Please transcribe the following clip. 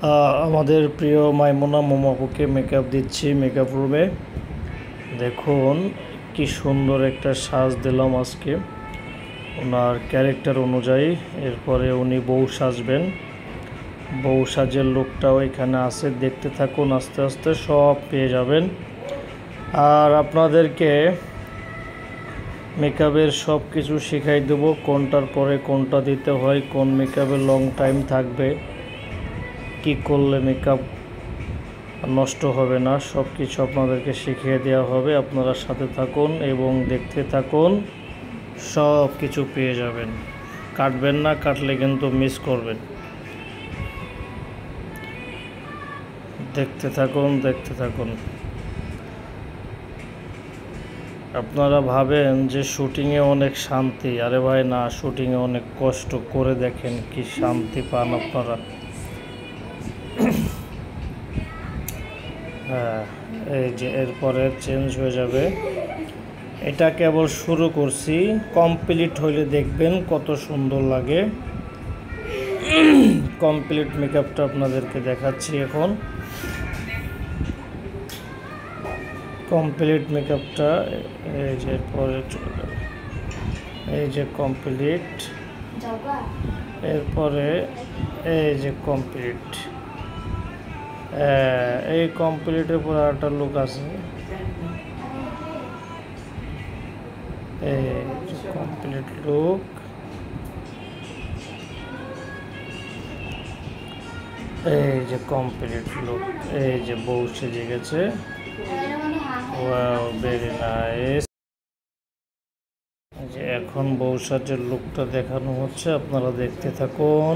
আমাদের প্রিয় মাইমুনা মোমাপুকে মেকআপ দিচ্ছি মেকআপ রুমে। দেখুন কি সুন্দর একটা সাজ দিলাম আজকে ওনার ক্যারেক্টার অনুযায়ী। এরপরে উনি বউ সাজবেন, বউ সাজের লুকটাও এখানে আছে, দেখতে থাকুন, আস্তে আস্তে সব পেয়ে যাবেন। আর আপনাদেরকে মেকআপের সব কিছু শেখাই দেবো, কোনটার পরে কোনটা দিতে হয়, কোন মেকআপে লং টাইম থাকবে, কি করলে মেকআপ নষ্ট হবে না, সব কিছু আপনাদেরকে শিখিয়ে দেওয়া হবে। আপনারা সাথে থাকুন এবং দেখতে থাকুন, সব কিছু পেয়ে যাবেন। কাটবেন না, কাটলে কিন্তু মিস করবেন। দেখতে থাকুন, দেখতে থাকুন। আপনারা ভাবেন যে শুটিংয়ে অনেক শান্তি, আরে ভাই না, শুটিংয়ে অনেক কষ্ট। করে দেখেন কি শান্তি পান আপনারা। হ্যাঁ, এই যে এরপরে চেঞ্জ হয়ে যাবে। এটা কেবল শুরু করছি, কমপ্লিট হইলে দেখবেন কত সুন্দর লাগে। কমপ্লিট মেকআপটা আপনাদেরকে দেখাচ্ছি এখন। কমপ্লিট মেকআপটা এই যে পরে চলে যাবে, এই যে কমপ্লিট, এরপরে এই যে কমপ্লিট। এই কমপ্লিটের পর একটা লুক আছে, এই যে কমপ্লিট লুক, এই যে কমপ্লিট লুক, এই যে বউ সেজে গেছে। Wow, very nice. যে এখন বউ সাজের লুকটা দেখানো হচ্ছে, আপনারা দেখতে থাকুন।